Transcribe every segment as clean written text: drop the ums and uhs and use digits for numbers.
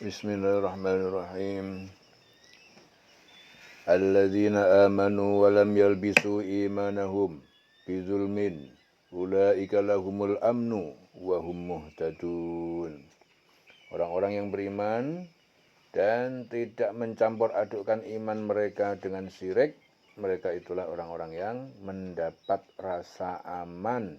Bismillahirrahmanirrahim. Alladzina amanu wa lam yalbisu imanahum bizulmin ulaika lahumul amnu wa hum muhtadun. Orang-orang yang beriman dan tidak mencampur adukkan iman mereka dengan syirik, mereka itulah orang-orang yang mendapat rasa aman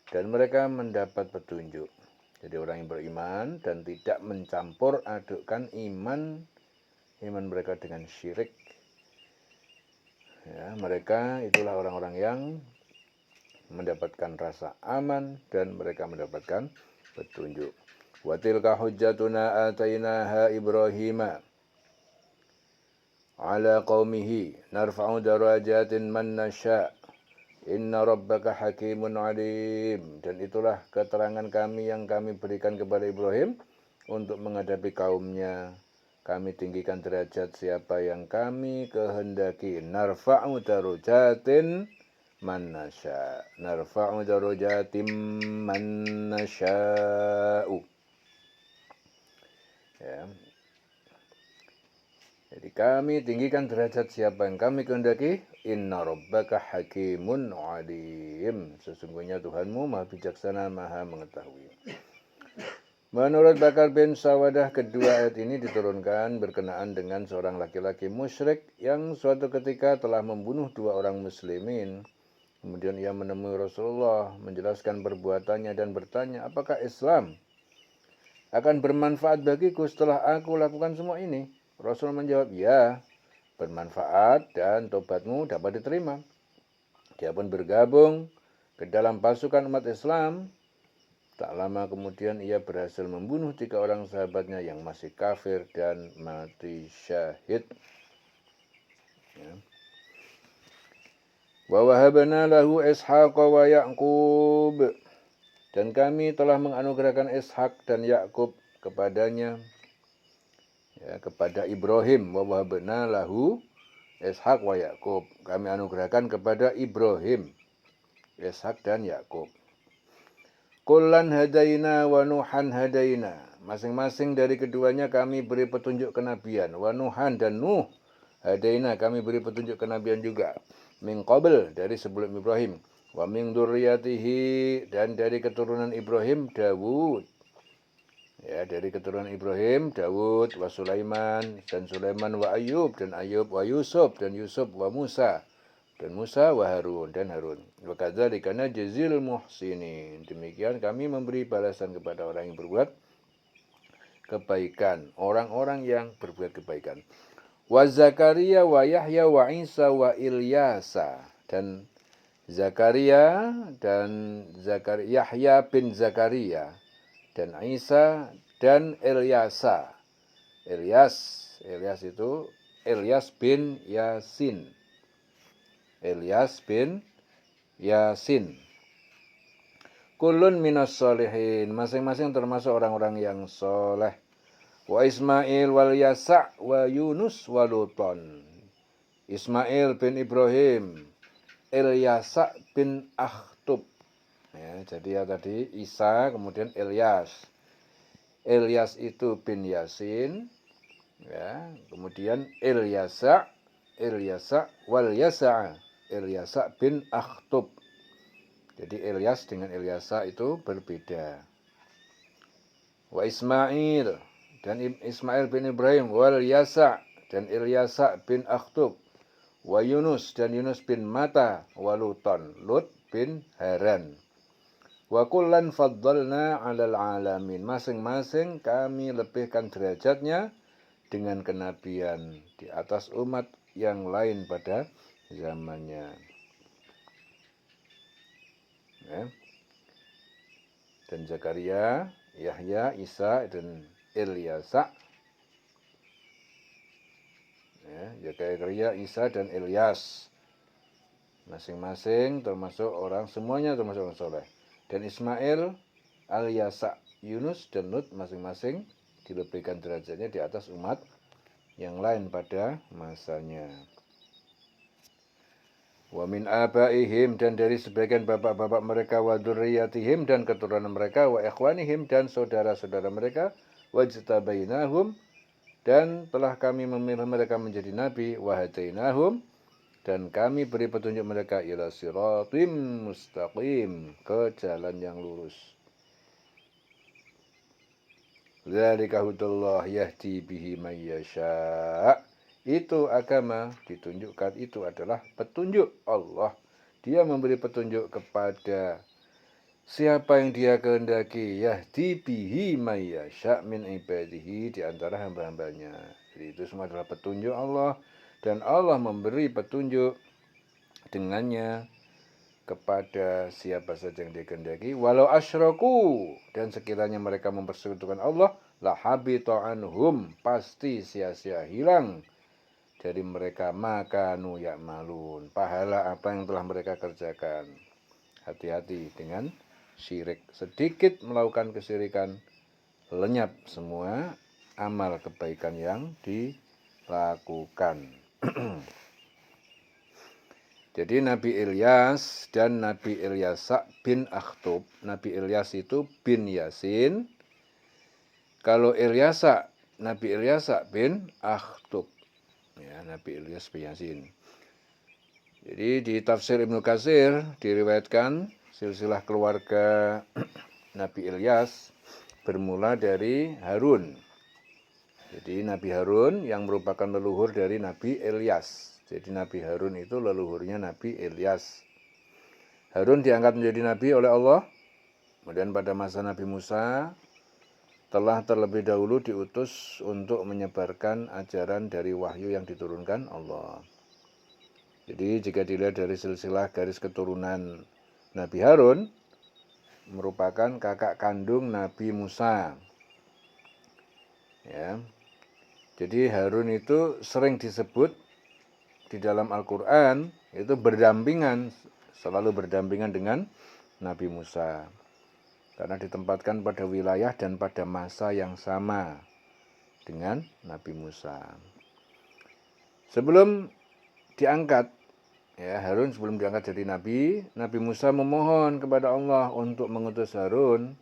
dan mereka mendapat petunjuk. Jadi orang yang beriman dan tidak mencampur adukkan iman mereka dengan syirik, ya, mereka itulah orang-orang yang mendapatkan rasa aman dan mereka mendapatkan petunjuk. Wa tilka hujjatuna atainaha Ibrahima ala qaumihi narfa'u darajatin man nasha' inna rabbaka hakimun alim. Dan itulah keterangan kami yang kami berikan kepada Ibrahim untuk menghadapi kaumnya. Kami tinggikan derajat siapa yang kami kehendaki. Narfa'u darajatin man nasha'. Narfa'u darajatin man nasha'u. Ya. Jadi kami tinggikan derajat siapa yang kami kehendaki. Inna rabbaka hakimun alim. Sesungguhnya Tuhanmu maha bijaksana, maha mengetahui. Menurut Bakar bin Sawadah, kedua ayat ini diturunkan berkenaan dengan seorang laki-laki musyrik yang suatu ketika telah membunuh dua orang muslimin. Kemudian ia menemui Rasulullah, menjelaskan perbuatannya dan bertanya, apakah Islam akan bermanfaat bagiku setelah aku lakukan semua ini? Rasul menjawab, ya, bermanfaat dan tobatmu dapat diterima. Dia pun bergabung ke dalam pasukan umat Islam. Tak lama kemudian ia berhasil membunuh 3 orang sahabatnya yang masih kafir dan mati syahid. Ya. Wa wahabna lahu Ishaq wa Ya'qub. Dan kami telah menganugerahkan Ishak dan Yakub kepadanya. Ya, kepada Ibrahim. Wa wahabna lahu Ishak wa Yakub. Kami anugerahkan kepada Ibrahim, Ishak dan Yakub. Kullan hadaina wa Nuhan hadaina. Masing-masing dari keduanya kami beri petunjuk kenabian. Wa Nuhan dan Nuh hadaina, kami beri petunjuk kenabian juga. Min qabl, dari sebelum Ibrahim. Wa min dzurriyyatihi, dan dari keturunan Ibrahim Dawud. Ya, dari keturunan Ibrahim Dawud, wa Sulaiman dan Sulaiman, wa Ayub dan Ayub, wa Yusuf dan Yusuf, wa Musa dan Musa, wa Harun dan Harun. Wa kadzalika najzil muhsinin. Demikian kami memberi balasan kepada orang yang berbuat kebaikan, orang-orang yang berbuat kebaikan. Wa Zakaria wa Yahya wa Isa wa Ilyasa, dan Zakaria dan Yahya bin Zakaria dan Isa dan Ilyasa. Ilyas itu Ilyas bin Yasin. Ilyas bin Yasin. Kullun minas solihin, masing-masing termasuk orang-orang yang soleh. Wa Ismail wal Yasa' wa Yunus wa Luton. Ismail bin Ibrahim, Ilyasa bin Akhtub. Ya, jadi ya tadi Isa, kemudian Ilyas. Ilyas itu bin Yasin, ya, kemudian Ilyasa wal Yasa'. Ilyasa bin Akhtub. Jadi Ilyas dengan Ilyasa itu berbeda. Wa Ismail, dan Ismail bin Ibrahim, wal Yasa' dan Ilyasa bin Akhtub. Wa Yunus dan Yunus bin Mata, wa Luton, Lut bin Haran. Wa kullan faddalna 'alal 'alamin. Masing-masing kami lebihkan derajatnya dengan kenabian di atas umat yang lain pada zamannya. Ya. Dan Zakaria, Yahya, Isa dan Ilyasa. Ya, Zakaria, Isa dan Ilyas. Masing-masing termasuk orang, semuanya termasuk orang soleh. Dan Ismail, Al-Yasa, Yunus dan Lut masing-masing dilebihkan derajatnya di atas umat yang lain pada masanya. Wa min abaihim, dan dari sebagian bapak-bapak mereka, wa dzurriyyatihim dan keturunan mereka, wa ikhwanihim dan saudara-saudara mereka, wajtabainahum, dan telah kami memilih mereka menjadi nabi, wahadainahum, dan kami beri petunjuk mereka ila siratim mustaqim, ke jalan yang lurus. Dzalika hudallah yahdi bihi may yasha. Itu agama ditunjukkan, itu adalah petunjuk Allah. Dia memberi petunjuk kepada siapa yang dia kehendaki, yahdi bihi may yasha min ibadihi, di antara hamba-hambanya. Jadi itu semua adalah petunjuk Allah, dan Allah memberi petunjuk dengannya kepada siapa saja yang dia kehendaki. Walau asyraku, dan sekiranya mereka mempersekutukan Allah, la habita anhum, pasti sia-sia hilang dari mereka makanu ya'malun, pahala apa yang telah mereka kerjakan. Hati-hati dengan syirik. Sedikit melakukan kesyirikan, lenyap semua amal kebaikan yang dilakukan. Jadi Nabi Ilyas dan Nabi Ilyasa bin Akhtub. Nabi Ilyas itu bin Yasin. Kalau Ilyasa, Nabi Ilyasa bin Akhtub. Ya, Nabi Ilyas bin Yasin. Jadi di tafsir Ibnu Katsir diriwayatkan silsilah keluarga Nabi Ilyas bermula dari Harun. Jadi Nabi Harun yang merupakan leluhur dari Nabi Ilyas. Jadi Nabi Harun itu leluhurnya Nabi Ilyas. Harun diangkat menjadi nabi oleh Allah. Kemudian pada masa Nabi Musa telah terlebih dahulu diutus untuk menyebarkan ajaran dari wahyu yang diturunkan Allah. Jadi jika dilihat dari silsilah garis keturunan Nabi Harun, merupakan kakak kandung Nabi Musa. Ya. Jadi Harun itu sering disebut di dalam Al-Quran itu berdampingan, selalu berdampingan dengan Nabi Musa. Karena ditempatkan pada wilayah dan pada masa yang sama dengan Nabi Musa. Sebelum diangkat, ya, Harun sebelum diangkat jadi nabi, Nabi Musa memohon kepada Allah untuk mengutus Harun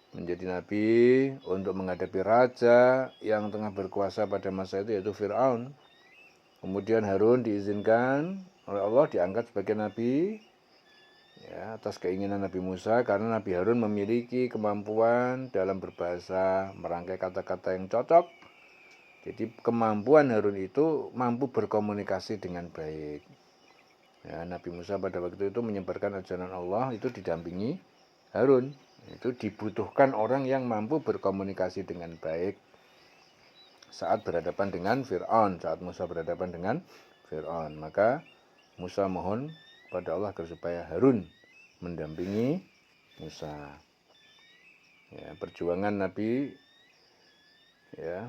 menjadi nabi untuk menghadapi raja yang tengah berkuasa pada masa itu, yaitu Fir'aun. Kemudian Harun diizinkan oleh Allah diangkat sebagai nabi, ya, atas keinginan Nabi Musa, karena Nabi Harun memiliki kemampuan dalam berbahasa, merangkai kata-kata yang cocok. Jadi kemampuan Harun itu mampu berkomunikasi dengan baik. Ya, Nabi Musa pada waktu itu menyebarkan ajaran Allah itu didampingi Harun. Itu dibutuhkan orang yang mampu berkomunikasi dengan baik saat berhadapan dengan Fir'aun, saat Musa berhadapan dengan Fir'aun. Maka Musa mohon pada Allah agar supaya Harun mendampingi Musa. Ya, perjuangan Nabi, ya,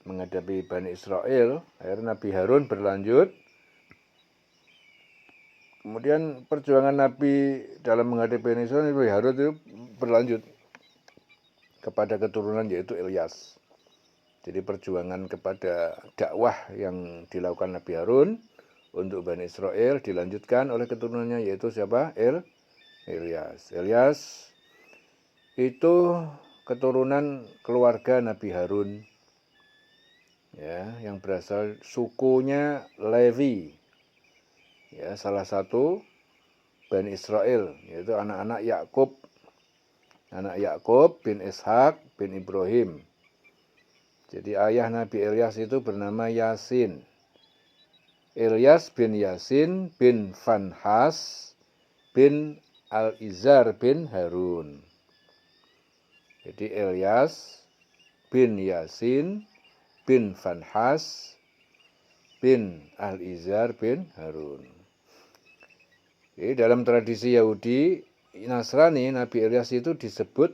menghadapi Bani Israel, akhirnya Nabi Harun berlanjut. Kemudian perjuangan Nabi dalam menghadapi Bani Israel, Nabi Harun itu berlanjut kepada keturunan yaitu Ilyas. Jadi perjuangan kepada dakwah yang dilakukan Nabi Harun untuk Bani Israel dilanjutkan oleh keturunannya yaitu siapa? Ilyas. Ilyas itu keturunan keluarga Nabi Harun, ya, yang berasal sukunya Levi, ya, salah satu Bani Israel, yaitu anak-anak Yakub bin Ishak bin Ibrahim. Jadi ayah Nabi Ilyas itu bernama Yasin. Ilyas bin Yasin bin Fanhas bin Al-Izar bin Harun. Jadi Ilyas bin Yasin bin Fanhas bin Al-Izar bin Harun. Jadi dalam tradisi Yahudi Nasrani, Nabi Ilyas itu disebut,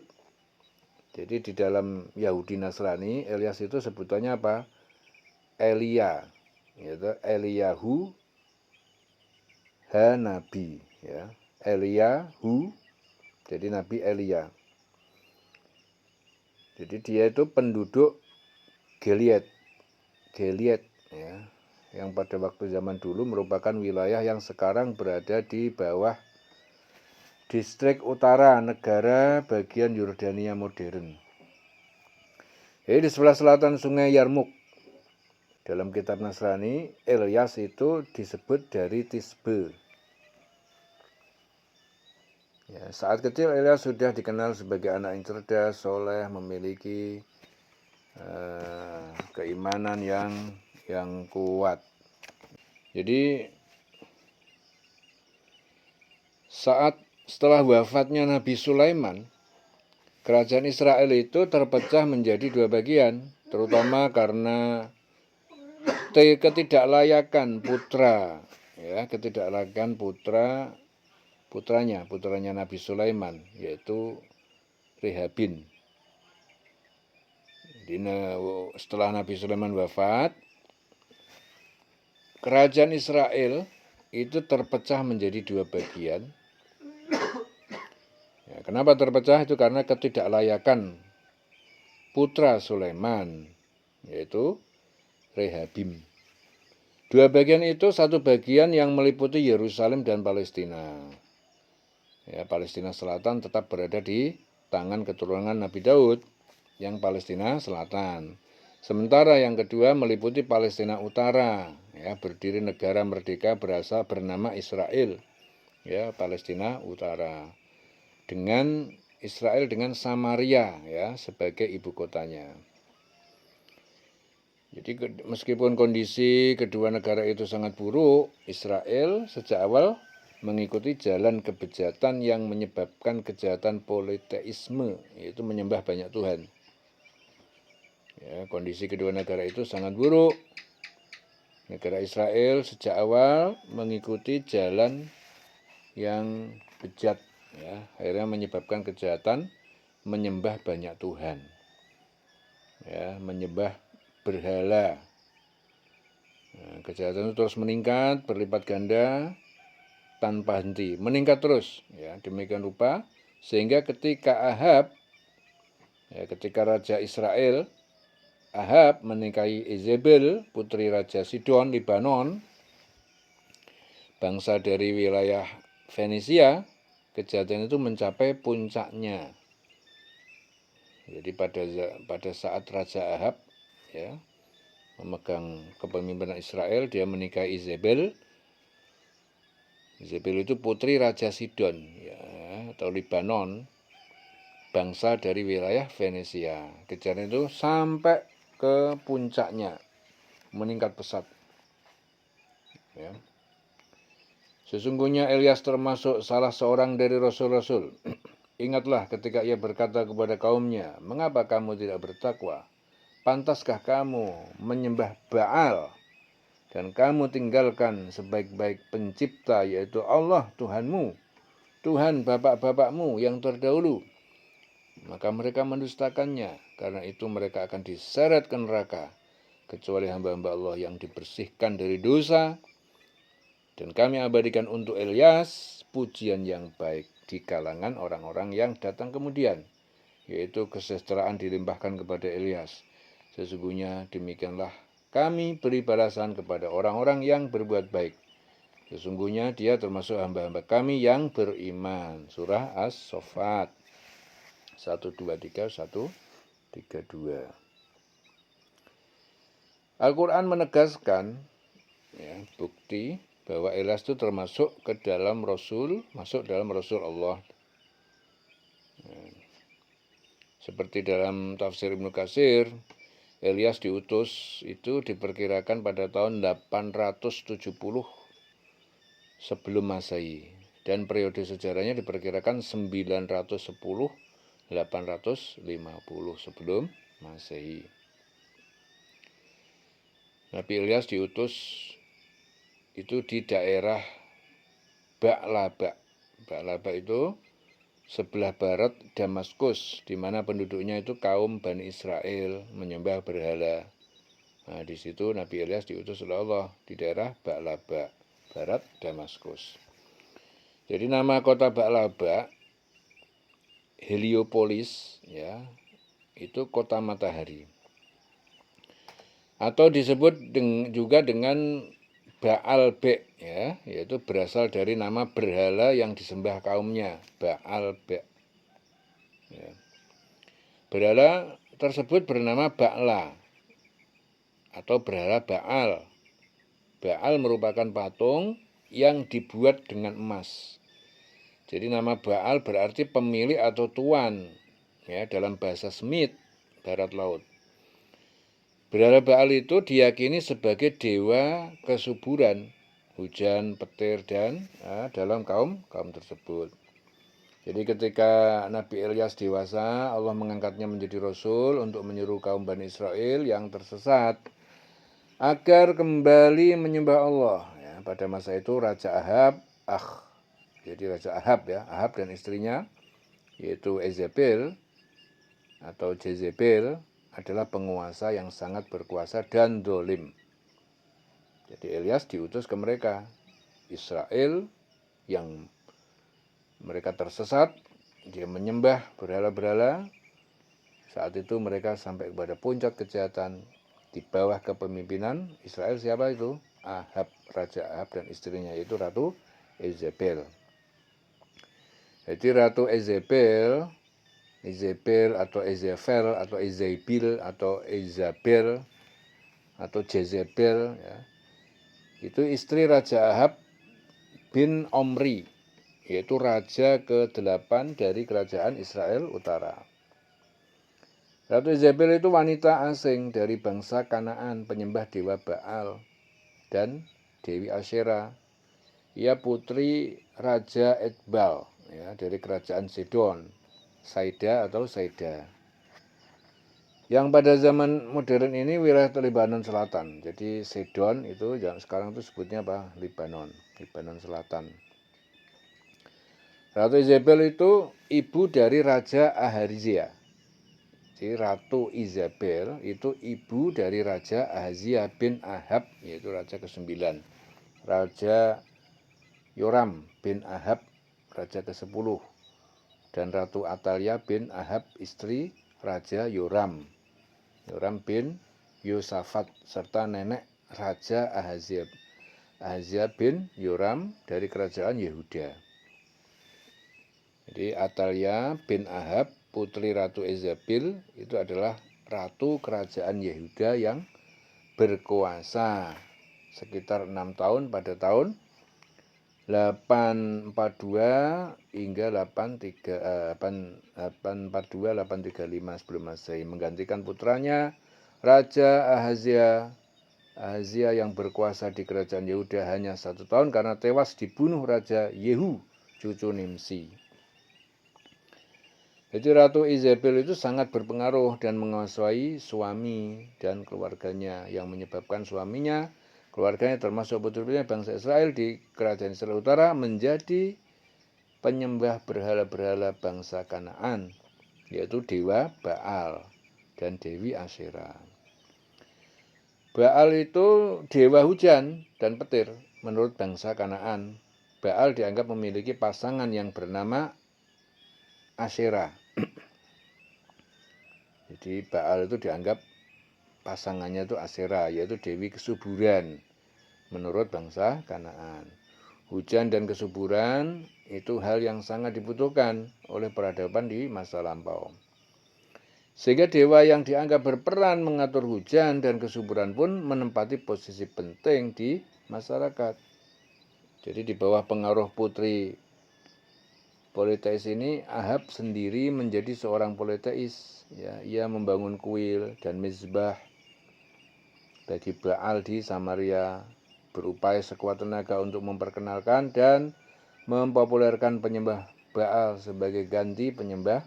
jadi di dalam Yahudi Nasrani, Ilyas itu sebutannya apa? Elia, yaitu Eliyahu Nabi, ya. Eliyahu, jadi Nabi Elia. Jadi dia itu penduduk Gilead, ya, yang pada waktu zaman dulu merupakan wilayah yang sekarang berada di bawah distrik utara negara bagian Yordania modern. Jadi di sebelah selatan sungai Yarmuk. Dalam kitab Nasrani, Ilyas itu disebut dari Tisbe. Ya, saat kecil Ilyas sudah dikenal sebagai anak yang cerdas, soleh, memiliki keimanan yang kuat. Jadi setelah wafatnya Nabi Sulaiman, kerajaan Israel itu terpecah menjadi dua bagian, terutama karena ketidaklayakan putranya Nabi Sulaiman, yaitu Rehabin. Setelah Nabi Sulaiman wafat, kerajaan Israel itu terpecah menjadi dua bagian. Ya, kenapa terpecah? Itu karena ketidaklayakan putra Sulaiman, yaitu Rehabim. Dua bagian itu, satu bagian yang meliputi Yerusalem dan Palestina. Ya, Palestina Selatan tetap berada di tangan keturunan Nabi Daud, yang Palestina Selatan. Sementara yang kedua meliputi Palestina Utara, ya, berdiri negara merdeka bernama Israel, ya, Palestina Utara. Dengan Israel dengan Samaria, ya, sebagai ibu kotanya. Jadi meskipun kondisi kedua negara itu sangat buruk, Israel sejak awal mengikuti jalan kebejatan yang menyebabkan kejahatan politeisme, yaitu menyembah banyak Tuhan. Ya, kondisi kedua negara itu sangat buruk. Negara Israel sejak awal mengikuti jalan yang bejat, ya, akhirnya menyebabkan kejahatan menyembah banyak Tuhan, ya, menyembah berhala. Nah, kejahatan itu terus meningkat, berlipat ganda, tanpa henti, meningkat terus, ya, demikian rupa sehingga ketika Raja Israel Ahab menikahi Izebel, putri Raja Sidon, Libanon, bangsa dari wilayah Fenisia, kejahatan itu mencapai puncaknya. Jadi pada saat Raja Ahab, ya, memegang kepemimpinan Israel, dia menikahi Izebel. Izebel itu putri Raja Sidon, ya, atau Libanon, bangsa dari wilayah Venesia. Kejahatan itu sampai ke puncaknya, meningkat pesat. Ya. Sesungguhnya Ilyas termasuk salah seorang dari rasul-rasul. Ingatlah ketika ia berkata kepada kaumnya, "Mengapa kamu tidak bertakwa? Pantaskah kamu menyembah Baal dan kamu tinggalkan sebaik-baik pencipta, yaitu Allah Tuhanmu, Tuhan bapak-bapakmu yang terdahulu?" Maka mereka mendustakannya, karena itu mereka akan diseret ke neraka, kecuali hamba-hamba Allah yang dibersihkan dari dosa. Dan kami abadikan untuk Ilyas pujian yang baik di kalangan orang-orang yang datang kemudian, yaitu kesejahteraan dilimpahkan kepada Ilyas. Sesungguhnya demikianlah kami beri balasan kepada orang-orang yang berbuat baik. Sesungguhnya dia termasuk hamba-hamba kami yang beriman. Surah As-Saffat 1:2-3, 1:3-2. Al-Quran menegaskan, ya, bukti bahwa Ilyas itu termasuk masuk dalam Rasul Allah. Seperti dalam tafsir Ibnu Katsir, Ilyas diutus itu diperkirakan pada tahun 870 sebelum Masehi, dan periode sejarahnya diperkirakan 910-850 sebelum Masehi. Nabi Ilyas diutus itu di daerah Ba'laba. Ba'laba itu sebelah barat Damaskus, di mana penduduknya itu kaum Bani Israel menyembah berhala. Nah, di situ Nabi Ilyas diutus oleh Allah di daerah Ba'laba, barat Damaskus. Jadi nama kota Ba'laba, Heliopolis, ya, itu kota matahari. Atau disebut juga dengan Baal-Be, ya, yaitu berasal dari nama berhala yang disembah kaumnya, Baal-Be. Ya. Berhala tersebut bernama Ba'la atau berhala Baal. Baal merupakan patung yang dibuat dengan emas. Jadi nama Baal berarti pemilik atau tuan, ya, dalam bahasa Semit, barat laut. Berhala Baal itu diyakini sebagai dewa kesuburan, hujan, petir, dan dalam kaum tersebut. Jadi ketika Nabi Ilyas dewasa, Allah mengangkatnya menjadi Rasul untuk menyuruh kaum Bani Israel yang tersesat agar kembali menyembah Allah. Ya, pada masa itu Raja Ahab, jadi Raja Ahab, ya, Ahab dan istrinya, yaitu Jezebel atau Jezebel, adalah penguasa yang sangat berkuasa dan dolim. Jadi Ilyas diutus ke mereka, Israel yang mereka tersesat, dia menyembah berhala-berhala. Saat itu mereka sampai kepada puncak kejahatan di bawah kepemimpinan Israel. Siapa itu? Ahab, Raja Ahab dan istrinya, yaitu Ratu Jezebel. Jadi Ratu Jezebel atau Jezebel atau Jezebel atau Isabel atau Jezebel, ya, itu istri Raja Ahab bin Omri, yaitu raja ke-8 dari kerajaan Israel Utara. Ratu Jezebel itu wanita asing dari bangsa Kanaan, penyembah dewa Baal dan Dewi Asyera. Ia putri Raja Etbal, ya, dari kerajaan Sidon, Saida atau Saida, yang pada zaman modern ini wilayah Lebanon Selatan. Jadi Sidon itu sekarang itu sebutnya apa? Lebanon Selatan. Ratu Isabel itu ibu dari Raja Ahazia. Jadi Ratu Isabel itu ibu dari Raja Ahazia bin Ahab, yaitu raja ke-9. Raja Yoram bin Ahab, raja ke-10. Dan Ratu Atalia bin Ahab, istri Raja Yoram bin Yosafat, serta nenek Raja Ahazia bin Yoram dari kerajaan Yehuda. Jadi Atalia bin Ahab, putri Ratu Isabel, itu adalah ratu kerajaan Yehuda yang berkuasa sekitar 6 tahun pada tahun 842 hingga 835 sebelum Masehi, menggantikan putranya Raja Ahazia yang berkuasa di kerajaan Yehuda hanya 1 tahun karena tewas dibunuh Raja Yehu, cucu Nimsi. Jadi Ratu Isabel itu sangat berpengaruh dan menguasai suami dan keluarganya, yang menyebabkan keluarganya termasuk putra-putrinya bangsa Israel di kerajaan Israel Utara menjadi penyembah berhala-berhala bangsa Kanaan, yaitu dewa Baal dan Dewi Asyera. Baal itu dewa hujan dan petir menurut bangsa Kanaan. Baal dianggap memiliki pasangan yang bernama Asyera. Jadi Baal itu dianggap pasangannya itu Asyera, yaitu dewi kesuburan menurut bangsa Kanaan. Hujan dan kesuburan itu hal yang sangat dibutuhkan oleh peradaban di masa lampau. Sehingga dewa yang dianggap berperan mengatur hujan dan kesuburan pun menempati posisi penting di masyarakat. Jadi di bawah pengaruh putri politeis ini, Ahab sendiri menjadi seorang politeis. Ya, ia membangun kuil dan mezbah bagi Baal di Samaria, berupaya sekuat tenaga untuk memperkenalkan dan mempopulerkan penyembah Baal sebagai ganti penyembah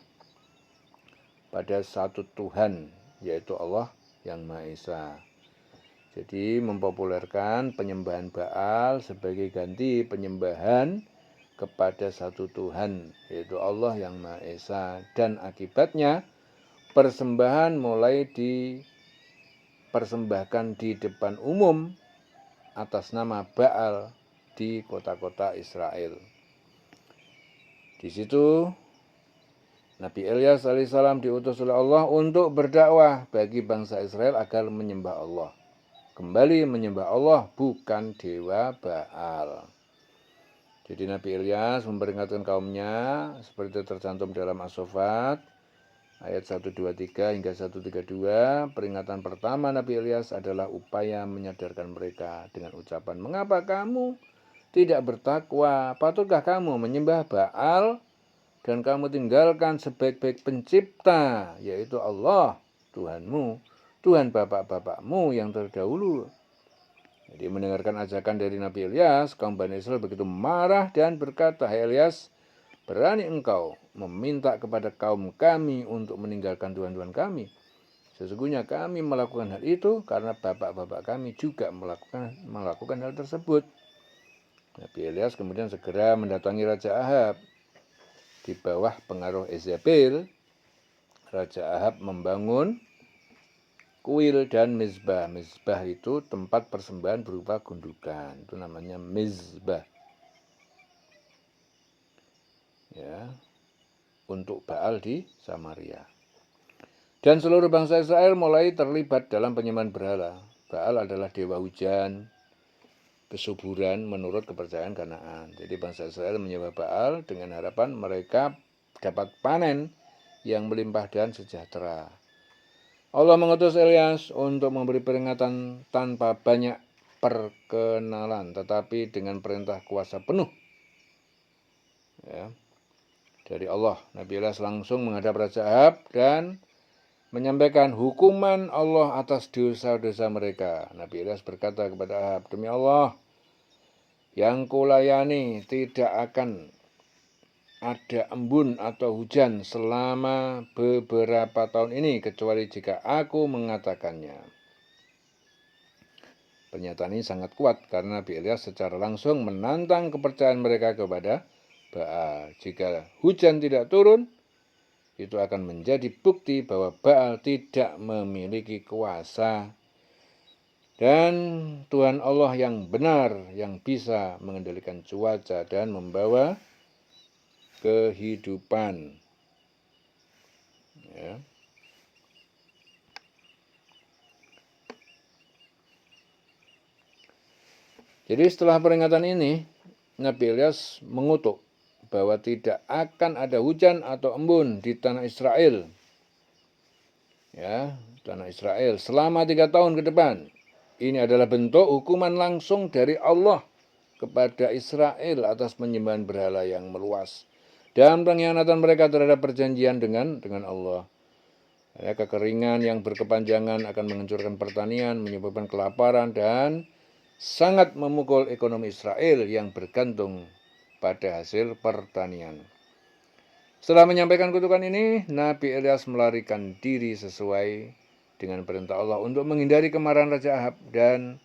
pada satu Tuhan, yaitu Allah yang Maha Esa. Jadi mempopulerkan penyembahan Baal sebagai ganti penyembahan kepada satu Tuhan, yaitu Allah yang Maha Esa. Dan akibatnya persembahan mulai dipersembahkan di depan umum atas nama Baal di kota-kota Israel. Di situ Nabi Ilyas alaihissalam diutus oleh Allah untuk berdakwah bagi bangsa Israel agar menyembah Allah. Kembali menyembah Allah, bukan dewa Baal. Jadi Nabi Ilyas memperingatkan kaumnya, seperti itu tercantum dalam As-Sofat, ayat 123 hingga 132, peringatan pertama Nabi Ilyas adalah upaya menyadarkan mereka dengan ucapan, mengapa kamu tidak bertakwa? Patutkah kamu menyembah Baal dan kamu tinggalkan sebaik-baik pencipta, yaitu Allah, Tuhanmu, Tuhan bapak-bapakmu yang terdahulu. Jadi mendengarkan ajakan dari Nabi Ilyas, kaum Bani Israel begitu marah dan berkata, hai Ilyas, berani engkau meminta kepada kaum kami untuk meninggalkan Tuhan-Tuhan kami? Sesungguhnya kami melakukan hal itu karena bapak-bapak kami juga melakukan hal tersebut. Nabi Ilyas kemudian segera mendatangi Raja Ahab. Di bawah pengaruh Yezebel, Raja Ahab membangun kuil dan mizbah. Mizbah itu tempat persembahan berupa gundukan. Itu namanya mizbah. Ya, untuk Baal di Samaria. Dan seluruh bangsa Israel mulai terlibat dalam penyembahan berhala. Baal adalah dewa hujan, kesuburan menurut kepercayaan Kanaan. Jadi bangsa Israel menyembah Baal dengan harapan mereka dapat panen yang melimpah dan sejahtera. Allah mengutus Ilyas untuk memberi peringatan tanpa banyak perkenalan, tetapi dengan perintah kuasa penuh. Ya. Dari Allah, Nabi Ilyas langsung menghadap Raja Ahab dan menyampaikan hukuman Allah atas dosa-dosa mereka. Nabi Ilyas berkata kepada Ahab, demi Allah, yang kulayani tidak akan ada embun atau hujan selama beberapa tahun ini, kecuali jika aku mengatakannya. Pernyataan ini sangat kuat karena Nabi Ilyas secara langsung menantang kepercayaan mereka kepada Baal. Jika hujan tidak turun, itu akan menjadi bukti bahwa Baal tidak memiliki kuasa. Dan Tuhan Allah yang benar, yang bisa mengendalikan cuaca dan membawa kehidupan. Ya. Jadi setelah peringatan ini, Nabi Ilyas mengutuk bahwa tidak akan ada hujan atau embun di tanah Israel. Ya, tanah Israel selama 3 tahun ke depan. Ini adalah bentuk hukuman langsung dari Allah kepada Israel atas penyembahan berhala yang meluas dan pengkhianatan mereka terhadap perjanjian dengan Allah. Ya, kekeringan yang berkepanjangan akan menghancurkan pertanian, menyebabkan kelaparan dan sangat memukul ekonomi Israel yang bergantung pada hasil pertanian. Setelah menyampaikan kutukan ini, Nabi Ilyas melarikan diri sesuai dengan perintah Allah untuk menghindari kemarahan Raja Ahab dan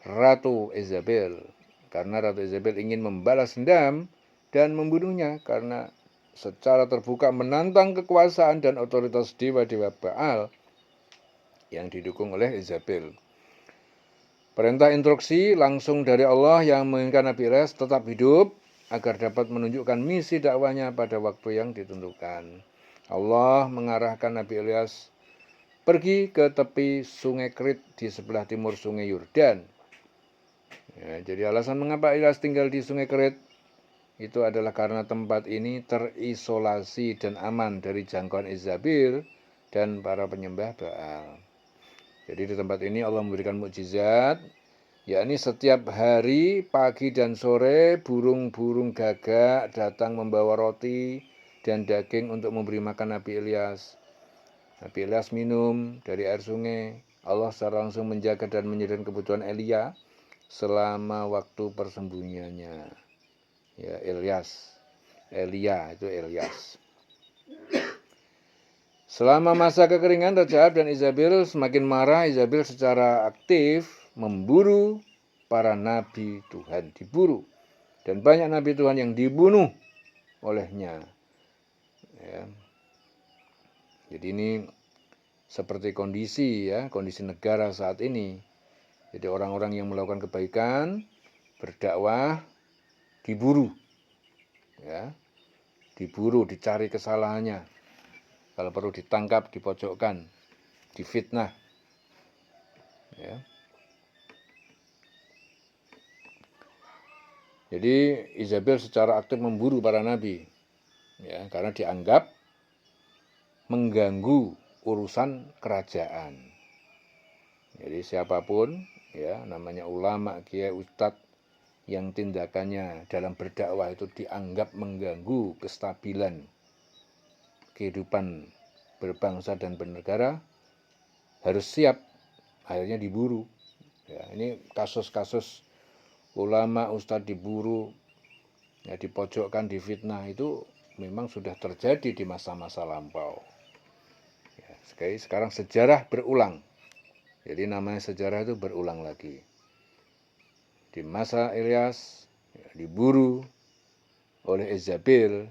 Ratu Yezebel. Karena Ratu Yezebel ingin membalas dendam dan membunuhnya karena secara terbuka menantang kekuasaan dan otoritas dewa-dewa Baal yang didukung oleh Yezebel. Perintah instruksi langsung dari Allah yang menginginkan Nabi Ilyas tetap hidup agar dapat menunjukkan misi dakwahnya pada waktu yang ditentukan. Allah mengarahkan Nabi Ilyas pergi ke tepi sungai Krit di sebelah timur sungai Yordan. Ya, jadi alasan mengapa Ilyas tinggal di sungai Krit itu adalah karena tempat ini terisolasi dan aman dari jangkauan Yezebel dan para penyembah Baal. Jadi di tempat ini Allah memberikan mukjizat, yakni setiap hari pagi dan sore burung-burung gagak datang membawa roti dan daging untuk memberi makan Nabi Ilyas. Nabi Ilyas minum dari air sungai. Allah secara langsung menjaga dan menyediakan kebutuhan Elia selama waktu persembunyiannya. Ya, Elia itu Ilyas. Selama masa kekeringan, Raja Ahab dan Yezebel semakin marah. Yezebel secara aktif memburu para nabi Tuhan, diburu. Dan banyak nabi Tuhan yang dibunuh olehnya. Ya. Jadi ini seperti kondisi negara saat ini. Jadi orang-orang yang melakukan kebaikan, berdakwah, diburu. Ya. Diburu, dicari kesalahannya. Kalau perlu ditangkap, dipojokkan, difitnah. Ya. Jadi Yezebel secara aktif memburu para nabi, ya, karena dianggap mengganggu urusan kerajaan. Jadi siapapun ya namanya ulama, kiai, ustadz yang tindakannya dalam berdakwah itu dianggap mengganggu kestabilan kehidupan berbangsa dan bernegara, harus siap akhirnya diburu. Ya, ini kasus-kasus ulama, ustadz diburu, ya, dipojokkan, difitnah itu memang sudah terjadi di masa-masa lampau. Ya, sekarang sejarah berulang. Jadi namanya sejarah itu berulang lagi. Di masa Ilyas ya, diburu oleh Izzabil.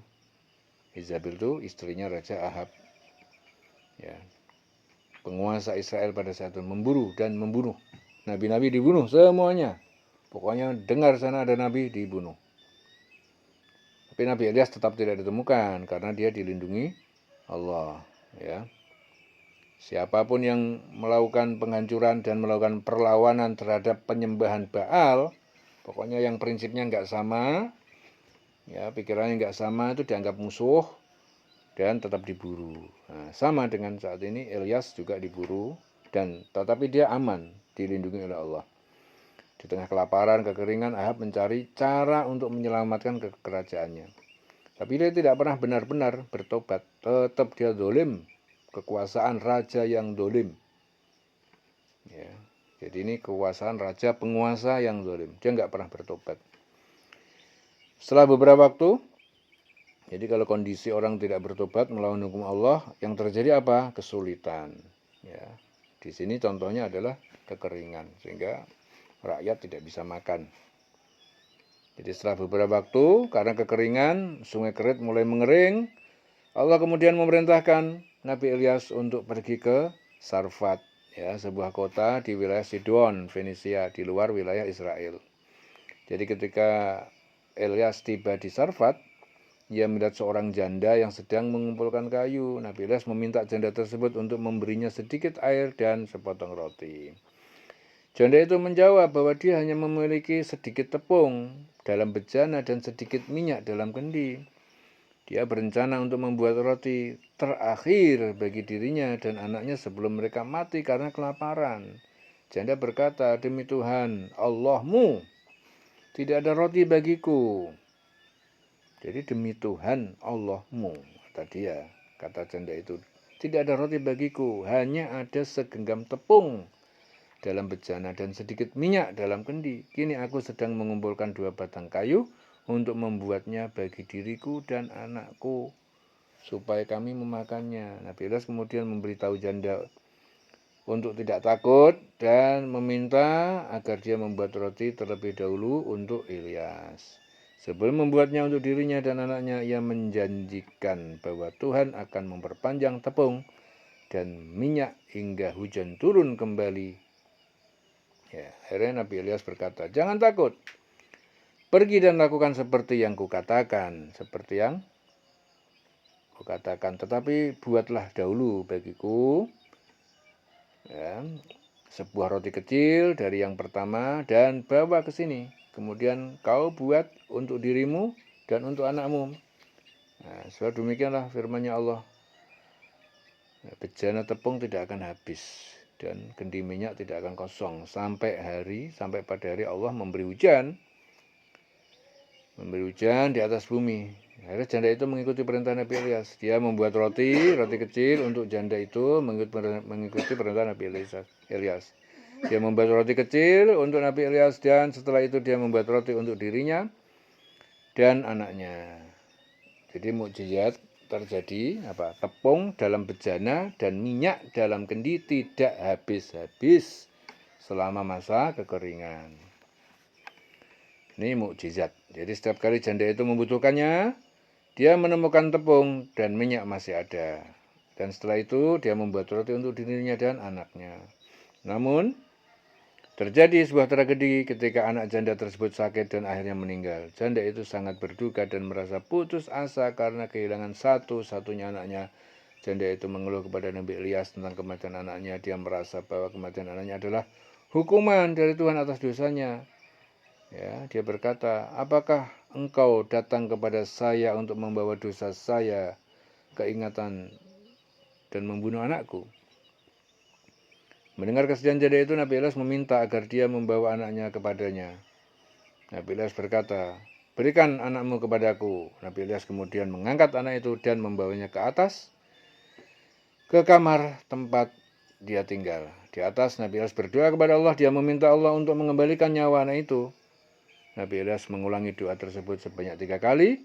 Izzabil itu istrinya Raja Ahab. Ya, penguasa Israel pada saat itu memburu dan membunuh. Nabi-nabi dibunuh semuanya. Pokoknya dengar sana ada nabi dibunuh. Tapi Nabi Ilyas tetap tidak ditemukan karena dia dilindungi Allah. Ya. Siapapun yang melakukan penghancuran dan melakukan perlawanan terhadap penyembahan Baal, pokoknya yang prinsipnya nggak sama, ya pikirannya nggak sama, itu dianggap musuh dan tetap diburu. Nah, sama dengan saat ini Ilyas juga diburu dan tetapi dia aman, dilindungi oleh Allah. Di tengah kelaparan, kekeringan, Ahab mencari cara untuk menyelamatkan kerajaannya. Tapi dia tidak pernah benar-benar bertobat. Tetap dia dolim. Kekuasaan raja yang dolim. Ya. Jadi ini kekuasaan raja penguasa yang dolim. Dia nggak pernah bertobat. Setelah beberapa waktu, jadi kalau kondisi orang tidak bertobat melawan hukum Allah, yang terjadi apa? Kesulitan. Ya. Di sini contohnya adalah kekeringan. Sehingga rakyat tidak bisa makan. Jadi setelah beberapa waktu, karena kekeringan, sungai Kerit mulai mengering, Allah kemudian memerintahkan Nabi Ilyas untuk pergi ke Sarfat, ya, sebuah kota di wilayah Sidon, Fenisia, di luar wilayah Israel. Jadi ketika Ilyas tiba di Sarfat, ia melihat seorang janda yang sedang mengumpulkan kayu. Nabi Ilyas meminta janda tersebut untuk memberinya sedikit air dan sepotong roti. Janda itu menjawab bahwa dia hanya memiliki sedikit tepung dalam bejana dan sedikit minyak dalam kendi. Dia berencana untuk membuat roti terakhir bagi dirinya dan anaknya sebelum mereka mati karena kelaparan. Janda berkata, "Demi Tuhan, Allahmu, tidak ada roti bagiku." Jadi demi Tuhan, Allahmu, kata dia, kata janda itu, tidak ada roti bagiku, hanya ada segenggam tepung dalam bejana dan sedikit minyak dalam kendi. Kini aku sedang mengumpulkan 2 batang kayu untuk membuatnya bagi diriku dan anakku supaya kami memakannya. Nabi Ilyas kemudian memberitahu janda untuk tidak takut dan meminta agar dia membuat roti terlebih dahulu untuk Ilyas. Sebelum membuatnya untuk dirinya dan anaknya, ia menjanjikan bahwa Tuhan akan memperpanjang tepung dan minyak hingga hujan turun kembali. Ya, akhirnya Nabi Ilyas berkata, "Jangan takut. Pergi dan lakukan seperti yang kukatakan, tetapi buatlah dahulu bagiku ya, sebuah roti kecil dari yang pertama dan bawa ke sini. Kemudian kau buat untuk dirimu dan untuk anakmu." Nah, sebab demikianlah firman-Nya Allah. Bejana tepung tidak akan habis dan kendi minyak tidak akan kosong sampai pada hari Allah memberi hujan di atas bumi. Akhirnya janda itu mengikuti perintah Nabi Ilyas. Dia membuat roti kecil untuk janda itu mengikuti perintah Nabi Ilyas. Dia membuat roti kecil untuk Nabi Ilyas dan setelah itu dia membuat roti untuk dirinya dan anaknya. Jadi mukjizat terjadi tepung dalam bejana dan minyak dalam kendi tidak habis-habis selama masa kekeringan. Ini mukjizat. Jadi setiap kali janda itu membutuhkannya, dia menemukan tepung dan minyak masih ada. Dan setelah itu dia membuat roti untuk dirinya dan anaknya. Namun terjadi sebuah tragedi ketika anak janda tersebut sakit dan akhirnya meninggal. Janda itu sangat berduka dan merasa putus asa karena kehilangan satu-satunya anaknya. Janda itu mengeluh kepada Nabi Ilyas tentang kematian anaknya. Dia merasa bahwa kematian anaknya adalah hukuman dari Tuhan atas dosanya. Ya, dia berkata, "Apakah engkau datang kepada saya untuk membawa dosa saya, keingatan dan membunuh anakku. Mendengar kesedihan janda itu, Nabi Ilyas meminta agar dia membawa anaknya kepadanya. Nabi Ilyas berkata, berikan anakmu kepadaku. Nabi Ilyas kemudian mengangkat anak itu dan membawanya ke atas, ke kamar tempat dia tinggal. Di atas, Nabi Ilyas berdoa kepada Allah. Dia meminta Allah untuk mengembalikan nyawa anak itu. Nabi Ilyas mengulangi doa tersebut sebanyak 3 kali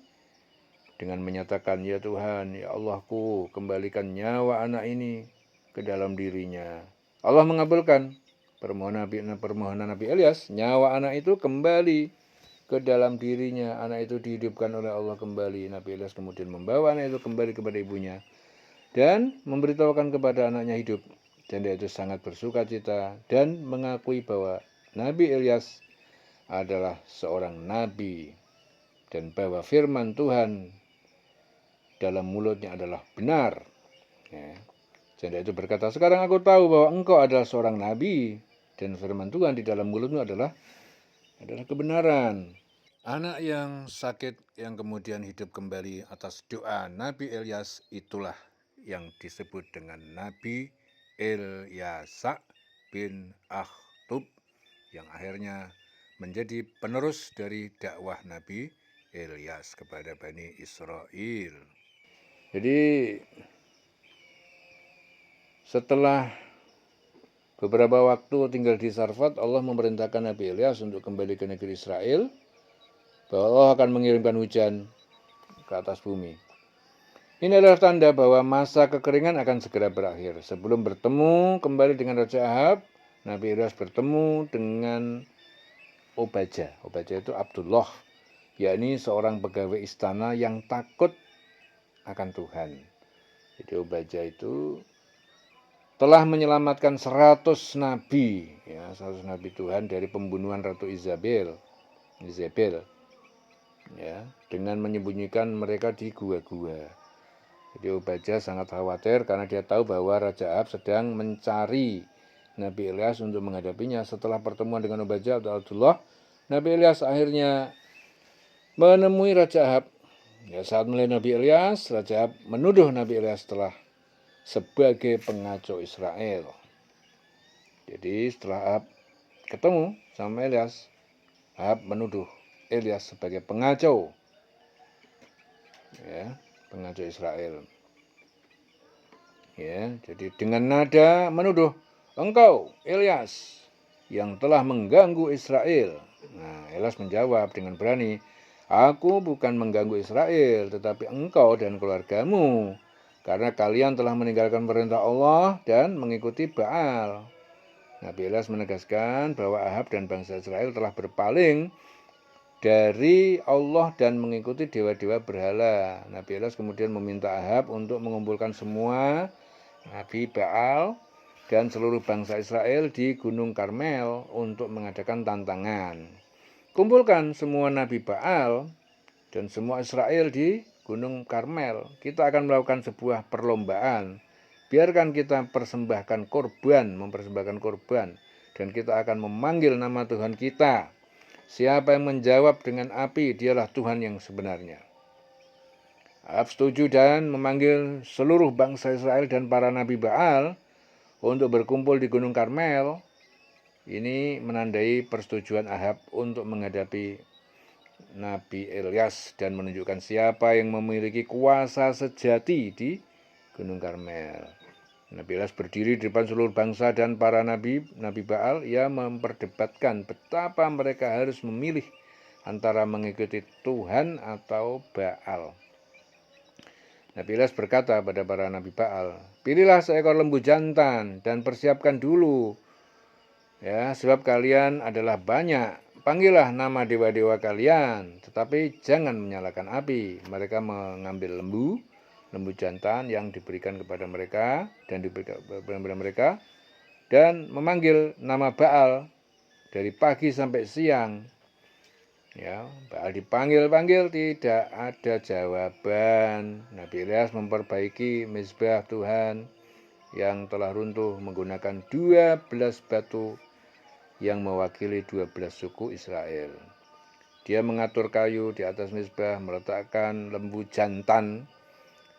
dengan menyatakan, ya Tuhan, ya Allahku, kembalikan nyawa anak ini ke dalam dirinya. Allah mengabulkan permohonan Nabi Ilyas. Nyawa anak itu kembali ke dalam dirinya. Anak itu dihidupkan oleh Allah kembali. Nabi Ilyas kemudian membawa anak itu kembali kepada ibunya dan memberitahukan kepada anaknya hidup. Janda itu sangat bersuka cita dan mengakui bahwa Nabi Ilyas adalah seorang nabi dan bahwa firman Tuhan dalam mulutnya adalah benar. Ya. Janda itu berkata, sekarang aku tahu bahwa engkau adalah seorang nabi dan firman Tuhan di dalam mulutmu adalah kebenaran. Anak yang sakit yang kemudian hidup kembali atas doa Nabi Ilyas itulah yang disebut dengan Nabi Ilyasa bin Akhtub yang akhirnya menjadi penerus dari dakwah Nabi Ilyas kepada Bani Israel. Jadi setelah beberapa waktu tinggal di Sarfat, Allah memerintahkan Nabi Ilyas untuk kembali ke negeri Israel, bahwa Allah akan mengirimkan hujan ke atas bumi. Ini adalah tanda bahwa masa kekeringan akan segera berakhir. Sebelum bertemu kembali dengan Raja Ahab, Nabi Ilyas bertemu dengan Obaja. Obaja itu Abdullah, yakni seorang pegawai istana yang takut akan Tuhan. Jadi Obaja itu telah menyelamatkan 100 nabi, ya, 100 nabi Tuhan dari pembunuhan Ratu Izabel, ya, dengan menyembunyikan mereka di gua-gua. Jadi Obaja sangat khawatir karena dia tahu bahwa Raja Ahab sedang mencari Nabi Ilyas untuk menghadapinya. Setelah pertemuan dengan Obaja atau Abdullah, Nabi Ilyas akhirnya menemui Raja Ahab. Ya, saat melihat Nabi Ilyas, Raja Ahab menuduh Nabi Ilyas telah sebagai pengacau Israel. Jadi setelah Ahab ketemu sama Ilyas, Ahab menuduh Ilyas sebagai pengacau, ya, pengacau Israel. Ya, jadi dengan nada menuduh, engkau Ilyas yang telah mengganggu Israel. Nah, Ilyas menjawab dengan berani, aku bukan mengganggu Israel, tetapi engkau dan keluargamu, karena kalian telah meninggalkan perintah Allah dan mengikuti Baal. Nabi Ilyas menegaskan bahwa Ahab dan bangsa Israel telah berpaling dari Allah dan mengikuti dewa-dewa berhala. Nabi Ilyas kemudian meminta Ahab untuk mengumpulkan semua Nabi Baal dan seluruh bangsa Israel di Gunung Karmel untuk mengadakan tantangan. Kumpulkan semua Nabi Baal dan semua Israel di Gunung Karmel. Kita akan melakukan sebuah perlombaan. Biarkan kita mempersembahkan korban, dan kita akan memanggil nama Tuhan kita. Siapa yang menjawab dengan api, dialah Tuhan yang sebenarnya. Ahab setuju dan memanggil seluruh bangsa Israel dan para Nabi Baal untuk berkumpul di Gunung Karmel. Ini menandai persetujuan Ahab untuk menghadapi Nabi Ilyas dan menunjukkan siapa yang memiliki kuasa sejati di Gunung Karmel. Nabi Ilyas berdiri di depan seluruh bangsa dan para nabi Baal. Ia memperdebatkan betapa mereka harus memilih antara mengikuti Tuhan atau Baal. Nabi Ilyas berkata pada para nabi Baal, pilihlah seekor lembu jantan dan persiapkan dulu, ya, sebab kalian adalah banyak. Panggillah nama dewa-dewa kalian, tetapi jangan menyalakan api. Mereka mengambil lembu jantan yang diberikan kepada mereka dan memanggil nama Baal dari pagi sampai siang. Ya, Baal dipanggil-panggil, tidak ada jawaban. Nabi Ilyas memperbaiki mezbah Tuhan yang telah runtuh menggunakan 12 batu yang mewakili 12 suku Israel. Dia mengatur kayu di atas mezbah, meletakkan lembu jantan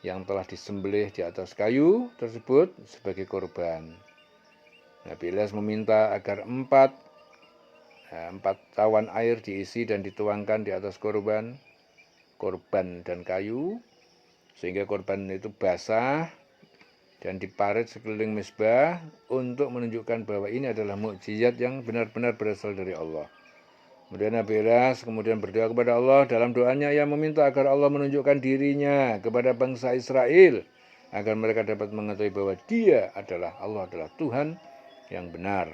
yang telah disembelih di atas kayu tersebut sebagai korban. Nabi Ilyas meminta agar 4 cawan air diisi dan dituangkan di atas korban dan kayu, sehingga korban itu basah dan diparit sekeliling mezbah untuk menunjukkan bahwa ini adalah mukjizat yang benar-benar berasal dari Allah. Kemudian Nabi Ilyas berdoa kepada Allah. Dalam doanya ia meminta agar Allah menunjukkan dirinya kepada bangsa Israel, agar mereka dapat mengetahui bahwa Allah adalah Tuhan yang benar.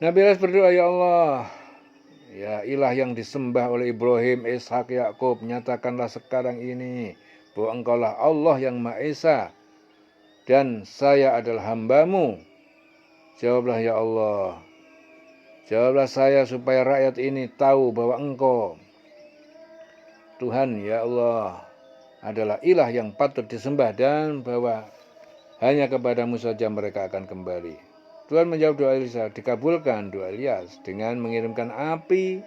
Nabi Ilyas berdoa, ya Allah, ya ilah yang disembah oleh Ibrahim, Ishak, Yakub, nyatakanlah sekarang ini bahwa Engkaulah Allah yang Maha Esa dan saya adalah hamba-Mu. Jawablah ya Allah, jawablah saya supaya rakyat ini tahu bahwa Engkau Tuhan ya Allah adalah ilah yang patut disembah dan bahwa hanya kepadamu saja mereka akan kembali. Tuhan menjawab doa Elisa, dikabulkan doa Ilyas dengan mengirimkan api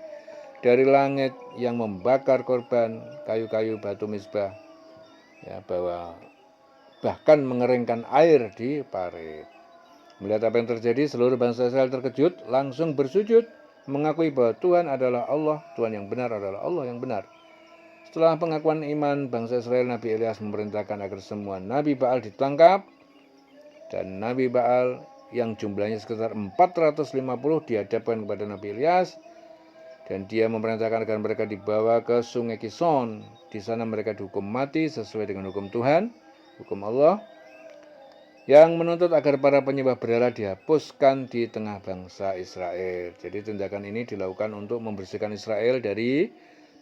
dari langit yang membakar korban, kayu-kayu, batu mezbah, ya, bahkan mengeringkan air di parit. Melihat apa yang terjadi, seluruh bangsa Israel terkejut, langsung bersujud, mengakui bahwa Tuhan adalah Allah, Tuhan yang benar adalah Allah yang benar. Setelah pengakuan iman bangsa Israel, Nabi Ilyas memerintahkan agar semua Nabi Baal ditangkap, dan Nabi Baal yang jumlahnya sekitar 450 dihadapkan kepada Nabi Ilyas, dan dia memerintahkan agar mereka dibawa ke sungai Kison. Di sana mereka dihukum mati sesuai dengan hukum Tuhan, hukum Allah, yang menuntut agar para penyembah berhala dihapuskan di tengah bangsa Israel. Jadi tindakan ini dilakukan untuk membersihkan Israel dari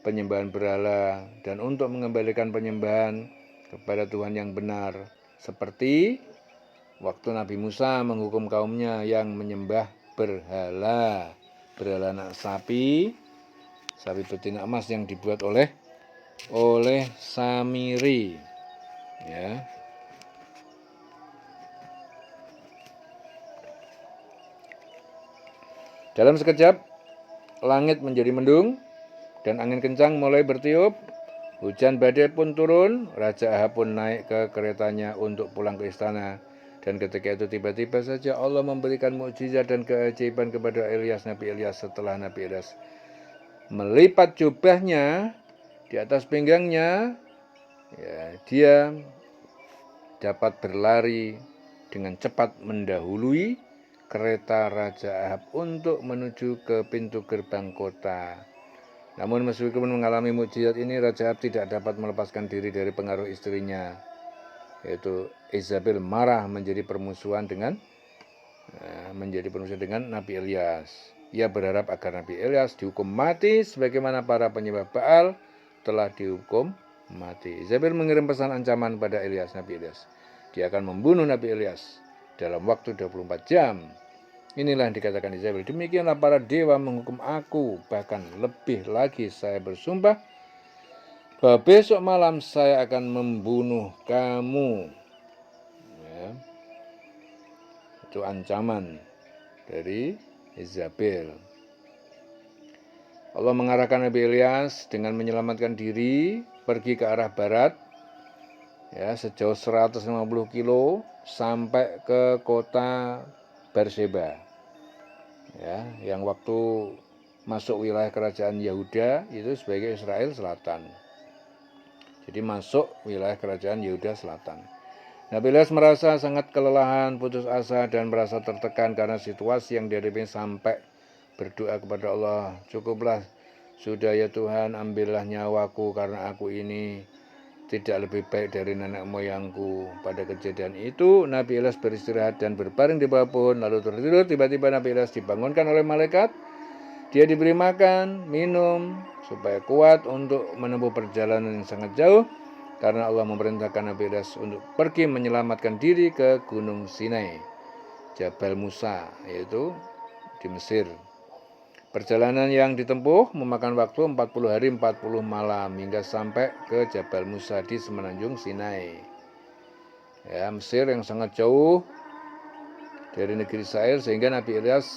penyembahan berhala dan untuk mengembalikan penyembahan kepada Tuhan yang benar. Seperti waktu Nabi Musa menghukum kaumnya yang menyembah berhala anak sapi betina emas yang dibuat oleh Samiri, ya. Dalam sekejap langit menjadi mendung dan angin kencang mulai bertiup. Hujan badai pun turun. Raja Ahab pun naik ke keretanya untuk pulang ke istana. Dan ketika itu tiba-tiba saja Allah memberikan mukjizat dan keajaiban kepada Nabi Ilyas setelah Nabi Ilyas melipat jubahnya di atas pinggangnya, ya, dia dapat berlari dengan cepat mendahului kereta Raja Ahab untuk menuju ke pintu gerbang kota. Namun meskipun mengalami mukjizat ini, Raja Ahab tidak dapat melepaskan diri dari pengaruh istrinya, yaitu Isabel, marah menjadi permusuhan dengan Nabi Ilyas. Ia berharap agar Nabi Ilyas dihukum mati sebagaimana para penyembah Baal telah dihukum mati. Isabel mengirim pesan ancaman pada Nabi Ilyas. Dia akan membunuh Nabi Ilyas dalam waktu 24 jam. Inilah yang dikatakan Isabel, demikianlah para dewa menghukum aku, bahkan lebih lagi saya bersumpah bahwa besok malam saya akan membunuh kamu. Ya. Itu ancaman dari Isabel. Allah mengarahkan Nabi Ilyas dengan menyelamatkan diri pergi ke arah barat, ya, sejauh 150 kilo sampai ke kota Berseba, ya, yang waktu masuk wilayah kerajaan Yehuda itu sebagai Israel Selatan. Jadi masuk wilayah kerajaan Yehuda Selatan. Nabi Ilyas merasa sangat kelelahan, putus asa, dan merasa tertekan karena situasi yang dihadapi, sampai berdoa kepada Allah, cukuplah sudah ya Tuhan, ambillah nyawaku karena aku ini tidak lebih baik dari nenek moyangku. Pada kejadian itu Nabi Ilyas beristirahat dan berbaring di bawah pohon lalu tertidur. Tiba-tiba Nabi Ilyas dibangunkan oleh malaikat. Dia diberi makan, minum supaya kuat untuk menempuh perjalanan yang sangat jauh, karena Allah memerintahkan Nabi Ilyas untuk pergi menyelamatkan diri ke Gunung Sinai, Jabal Musa, yaitu di Mesir. Perjalanan yang ditempuh memakan waktu 40 hari 40 malam hingga sampai ke Jabal Musa di semenanjung Sinai. Ya, Mesir yang sangat jauh dari negeri Israel, sehingga Nabi Ilyas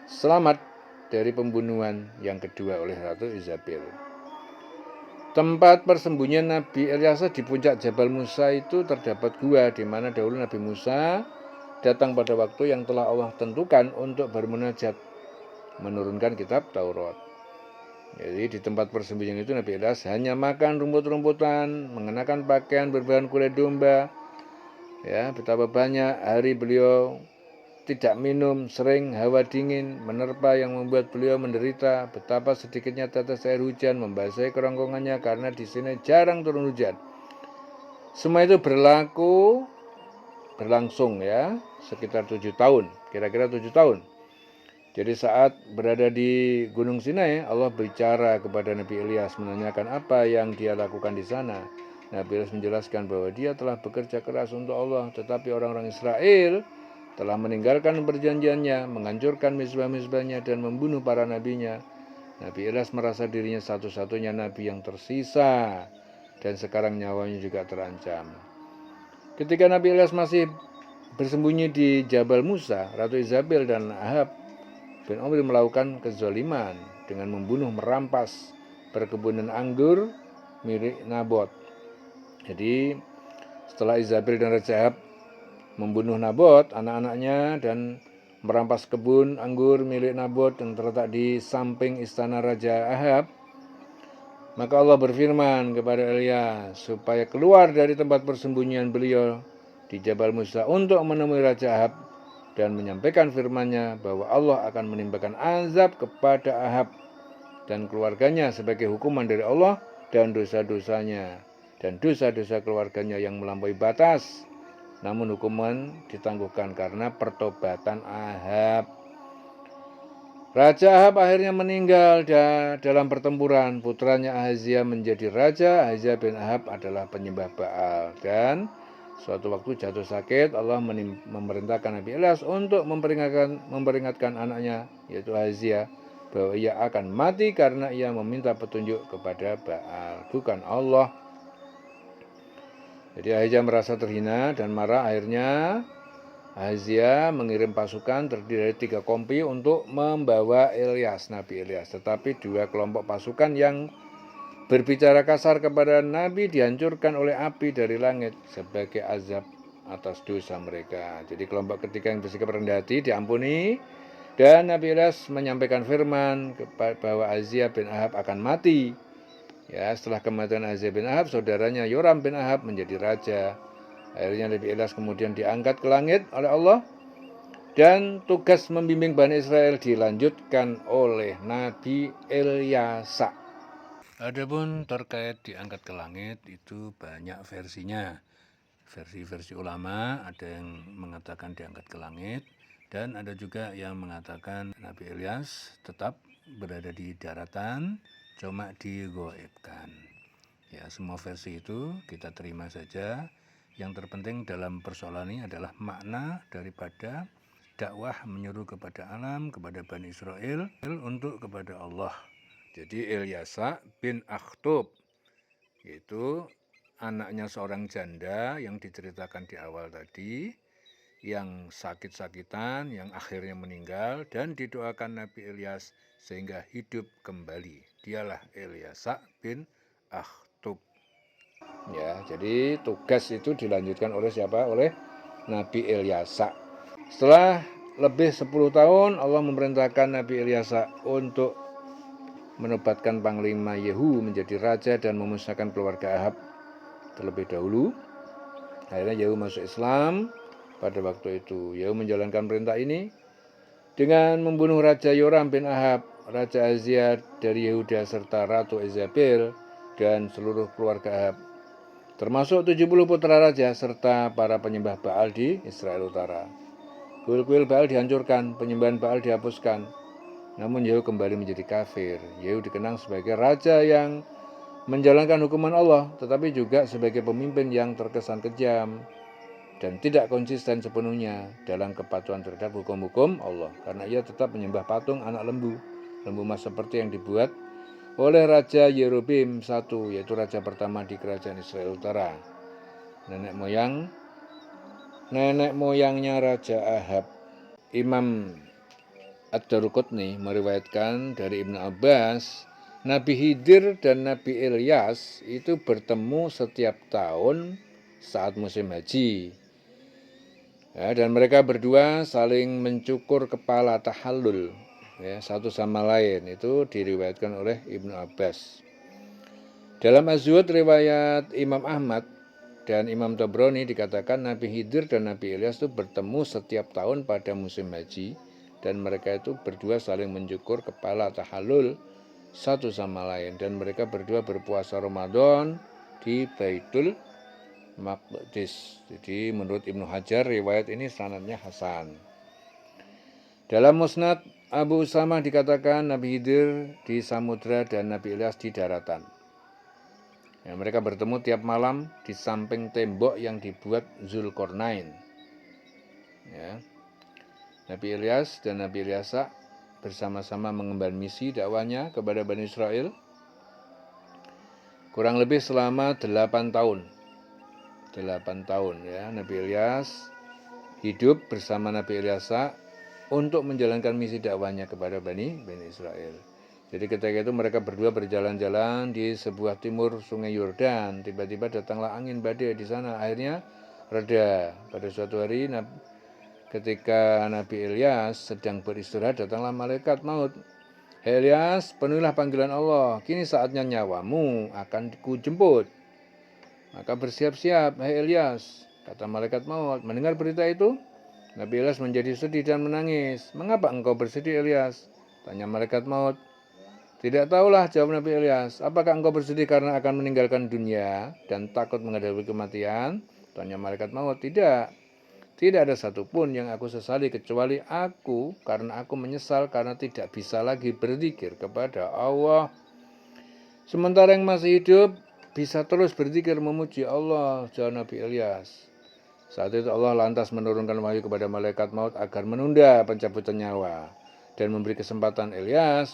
selamat dari pembunuhan yang kedua oleh Ratu Isabel. Tempat persembunyian Nabi Ilyas di puncak Jabal Musa itu terdapat gua di mana dahulu Nabi Musa datang pada waktu yang telah Allah tentukan untuk bermunajat, menurunkan kitab Taurat. Jadi di tempat persembunyian itu Nabi Ilyas hanya makan rumput-rumputan, mengenakan pakaian berbahan kulit domba. Ya, betapa banyak hari beliau tidak minum, sering hawa dingin menerpa yang membuat beliau menderita. Betapa sedikitnya tetes air hujan membasahi kerongkongannya karena di sini jarang turun hujan. Semua itu berlangsung ya, sekitar 7 tahun, kira-kira 7 tahun. Jadi saat berada di Gunung Sinai, Allah bicara kepada Nabi Ilyas menanyakan apa yang dia lakukan di sana. Nabi Ilyas menjelaskan bahwa dia telah bekerja keras untuk Allah, tetapi orang-orang Israel telah meninggalkan perjanjiannya, menghancurkan mizbah-mizbahnya dan membunuh para nabinya. Nabi Ilyas merasa dirinya satu-satunya nabi yang tersisa dan sekarang nyawanya juga terancam. Ketika Nabi Ilyas masih bersembunyi di Jabal Musa, Ratu Izabel dan Ahab bin Omri melakukan kezaliman dengan membunuh merampas perkebunan anggur milik Nabot. Jadi setelah Izabel dan Raja Ahab membunuh Nabot, anak-anaknya, dan merampas kebun anggur milik Nabot yang terletak di samping istana Raja Ahab, maka Allah berfirman kepada Ilyas supaya keluar dari tempat persembunyian beliau di Jabal Musa untuk menemui Raja Ahab dan menyampaikan firman-Nya bahwa Allah akan menimpakan azab kepada Ahab dan keluarganya sebagai hukuman dari Allah dan dosa-dosanya dan dosa-dosa keluarganya yang melampaui batas. Namun hukuman ditangguhkan karena pertobatan Ahab. Raja Ahab akhirnya meninggal dalam pertempuran. Putranya Ahazia menjadi raja. Ahazia bin Ahab adalah penyembah Baal. Dan suatu waktu jatuh sakit, Allah memerintahkan Nabi Ilyas untuk memperingatkan anaknya, yaitu Ahazia, bahwa ia akan mati karena ia meminta petunjuk kepada Baal, bukan Allah. Jadi Ahazia merasa terhina dan marah. Akhirnya Ahazia mengirim pasukan terdiri dari 3 kompi untuk membawa Ilyas, Nabi Ilyas. Tetapi 2 kelompok pasukan yang berbicara kasar kepada Nabi dihancurkan oleh api dari langit sebagai azab atas dosa mereka. Jadi kelompok ketiga yang bersikap rendah hati diampuni, dan Nabi Ilyas menyampaikan firman bahwa Ahazia bin Ahab akan mati. Ya, setelah kematian Ahazia bin Ahab, saudaranya Yoram bin Ahab menjadi raja. Akhirnya Nabi Ilyas kemudian diangkat ke langit oleh Allah, dan tugas membimbing Bani Israel dilanjutkan oleh Nabi Ilyas. Adapun terkait diangkat ke langit itu banyak versinya. Versi-versi ulama ada yang mengatakan diangkat ke langit, dan ada juga yang mengatakan Nabi Ilyas tetap berada di daratan, cuma digoibkan. Ya, semua versi itu kita terima saja. Yang terpenting dalam persoalan ini adalah makna daripada dakwah menyuruh kepada alam, kepada Bani Israel untuk kepada Allah. Jadi Ilyasa bin Akhtub, yaitu anaknya seorang janda yang diceritakan di awal tadi, yang sakit-sakitan, yang akhirnya meninggal, dan didoakan Nabi Ilyas sehingga hidup kembali. Dialah Ilyasa bin Akhtub. Ya, jadi tugas itu dilanjutkan oleh siapa? Oleh Nabi Ilyasa. Setelah lebih 10 tahun, Allah memerintahkan Nabi Ilyasa untuk menobatkan Panglima Yehu menjadi raja dan memusnahkan keluarga Ahab terlebih dahulu. Akhirnya Yehu masuk Islam. Pada waktu itu Yehu menjalankan perintah ini dengan membunuh Raja Yoram bin Ahab, Raja Ahazia dari Yehuda, serta Ratu Izabel dan seluruh keluarga Ahab, termasuk 70 putra raja serta para penyembah Baal di Israel Utara. Kuil-kuil Baal dihancurkan, penyembahan Baal dihapuskan. Namun Yehu kembali menjadi kafir. Yehu dikenang sebagai raja yang menjalankan hukuman Allah, tetapi juga sebagai pemimpin yang terkesan kejam dan tidak konsisten sepenuhnya dalam kepatuhan terhadap hukum-hukum Allah, karena ia tetap menyembah patung anak lembu emas seperti yang dibuat oleh Raja Yerobeam I, yaitu raja pertama di kerajaan Israel Utara, nenek moyangnya Raja Ahab. Imam Ad-Daruqutni meriwayatkan dari Ibnu Abbas, Nabi Khidir dan Nabi Ilyas itu bertemu setiap tahun saat musim haji. Ya, dan mereka berdua saling mencukur kepala tahallul, ya, satu sama lain. Itu diriwayatkan oleh Ibnu Abbas. Dalam Az-Zuhud riwayat Imam Ahmad dan Imam Tabrani dikatakan Nabi Khidir dan Nabi Ilyas itu bertemu setiap tahun pada musim haji, dan mereka itu berdua saling mencukur kepala tahallul satu sama lain, dan mereka berdua berpuasa Ramadan di Baitul Maqdis. Jadi menurut Ibnu Hajar riwayat ini sanadnya hasan. Dalam Musnad Abu Usamah dikatakan Nabi Khidir di samudra dan Nabi Ilyas di daratan. Ya, mereka bertemu tiap malam di samping tembok yang dibuat Zulkarnain. Ya. Nabi Ilyas dan Nabi Ilyasa bersama-sama mengemban misi dakwahnya kepada Bani Israel kurang lebih selama 8 tahun. 8 tahun ya, Nabi Ilyas hidup bersama Nabi Ilyasa untuk menjalankan misi dakwahnya kepada Bani Israel. Jadi ketika itu mereka berdua berjalan-jalan di sebuah timur sungai Yordan. Tiba-tiba datanglah angin badai di sana. Akhirnya reda. Pada suatu hari ketika Nabi Ilyas sedang beristirahat, datanglah malaikat maut. Hei Ilyas, penuhilah panggilan Allah. Kini saatnya nyawamu akan kujemput. Maka bersiap-siap, hai Ilyas, kata malaikat maut. Mendengar berita itu, Nabi Ilyas menjadi sedih dan menangis. Mengapa engkau bersedih, Ilyas? Tanya malaikat maut. Tidak tahulah, jawab Nabi Ilyas. Apakah engkau bersedih karena akan meninggalkan dunia dan takut menghadapi kematian? Tanya malaikat maut. Tidak. Tidak ada satupun yang aku sesali kecuali aku, karena aku menyesal karena tidak bisa lagi berzikir kepada Allah. Sementara yang masih hidup bisa terus berzikir memuji Allah, jawab Nabi Ilyas. Saat itu Allah lantas menurunkan wahyu kepada malaikat maut agar menunda pencabutan nyawa dan memberi kesempatan Ilyas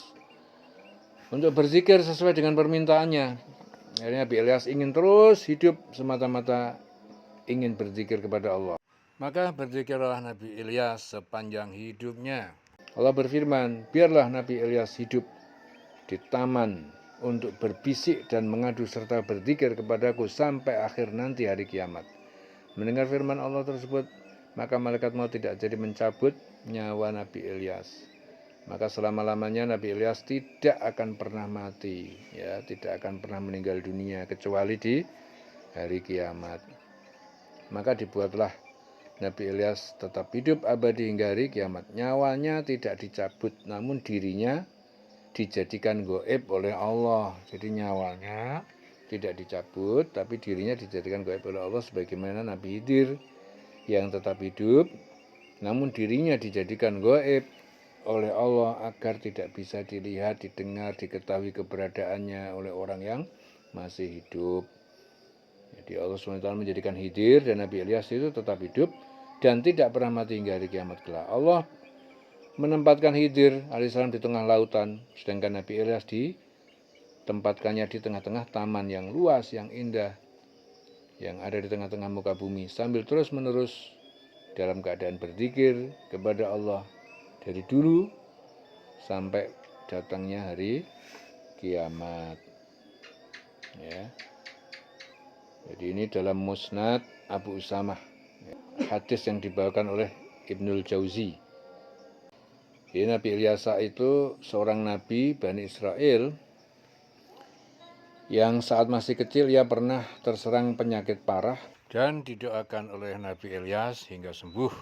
untuk berzikir sesuai dengan permintaannya. Akhirnya Nabi Ilyas ingin terus hidup semata-mata ingin berzikir kepada Allah. Maka berzikirlah Nabi Ilyas sepanjang hidupnya. Allah berfirman, biarlah Nabi Ilyas hidup di taman untuk berbisik dan mengadu serta berzikir kepadaku sampai akhir nanti hari kiamat. Mendengar firman Allah tersebut, maka malaikat maut tidak jadi mencabut nyawa Nabi Ilyas. Maka selama-lamanya Nabi Ilyas tidak akan pernah mati, ya, tidak akan pernah meninggal dunia kecuali di hari kiamat. Maka dibuatlah Nabi Ilyas tetap hidup abadi hingga hari kiamat. Nyawanya tidak dicabut, namun dirinya dijadikan gaib oleh Allah. Jadi nyawanya tidak dicabut, tapi dirinya dijadikan gaib oleh Allah, sebagaimana Nabi Khidir yang tetap hidup, namun dirinya dijadikan gaib oleh Allah agar tidak bisa dilihat, didengar, diketahui keberadaannya oleh orang yang masih hidup. Jadi Allah SWT menjadikan Khidir dan Nabi Ilyas itu tetap hidup dan tidak pernah mati hingga hari kiamat kelak. Allah menempatkan Khidir alaihissalam di tengah lautan, sedangkan Nabi Ilyas ditempatkannya di tengah-tengah taman yang luas, yang indah, yang ada di tengah-tengah muka bumi, sambil terus-menerus dalam keadaan berzikir kepada Allah dari dulu sampai datangnya hari kiamat. Ya. Jadi ini dalam Musnad Abu Usamah, hadis yang dibawakan oleh Ibnul Jauzi. Jadi Nabi Ilyasa itu seorang nabi Bani Israel yang saat masih kecil ia pernah terserang penyakit parah dan didoakan oleh Nabi Ilyas hingga sembuh,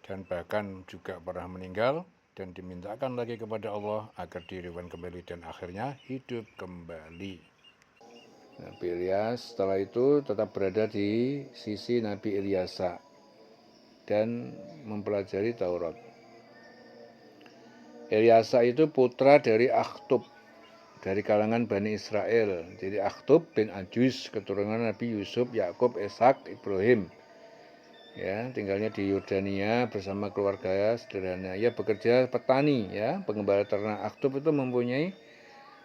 dan bahkan juga pernah meninggal dan dimintakan lagi kepada Allah agar diriwan kembali dan akhirnya hidup kembali. Nabi Ilyas setelah itu tetap berada di sisi Nabi Ilyasa dan mempelajari Taurat. Ilyasa itu putra dari Akhtub, dari kalangan Bani Israel. Jadi Akhtub bin Ajus, keturunan Nabi Yusuf, Yakub, Ishak, Ibrahim. Ya, tinggalnya di Yordania bersama keluarga sederhana. Ia bekerja petani, ya, pengembala ternak. Akhtub itu mempunyai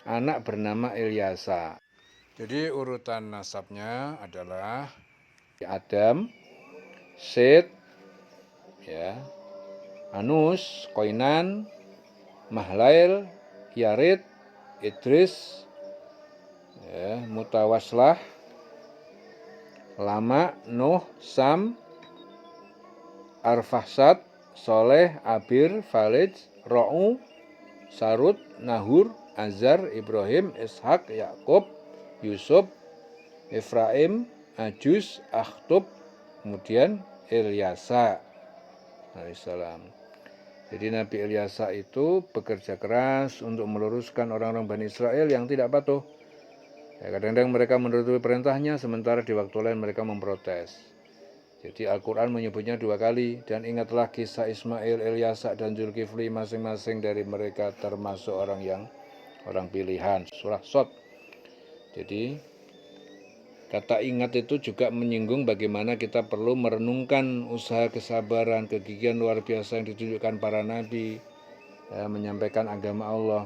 anak bernama Ilyasa. Jadi urutan nasabnya adalah Adam, Set, ya, Anus, Koinan, Mahlail, Yarid, Idris, ya, Mutawaslah, Lama, Nuh, Sam, Arfaxad, Soleh, Abir, Falij, Ro'u, Sarut, Nahur, Azar, Ibrahim, Ishak, Yakub, Yusuf, Efraim, Ajus, Akhtub, kemudian Ilyasa alaihissalam. Jadi Nabi Ilyasa itu bekerja keras untuk meluruskan orang-orang Bani Israel yang tidak patuh. Ya, kadang-kadang mereka menuruti perintahnya, sementara di waktu lain mereka memprotes. Jadi Al-Quran menyebutnya 2 kali. Dan ingatlah kisah Ismail, Ilyasa, dan Zulkifli, masing-masing dari mereka termasuk orang pilihan. Surah Shad. Jadi kata ingat itu juga menyinggung bagaimana kita perlu merenungkan usaha kesabaran, kegigihan luar biasa yang ditunjukkan para nabi, ya, menyampaikan agama Allah.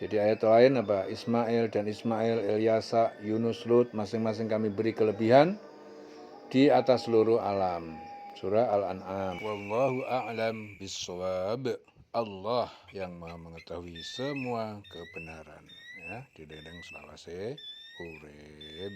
Jadi ayat lain apa? Ismail dan Ismail, Ilyasa, Yunus, Lut, masing-masing kami beri kelebihan di atas seluruh alam. Surah Al-An'am. Wallahu a'lam bissawab. Allah yang Maha mengetahui semua kebenaran. Ya, di dedeng selawase urip.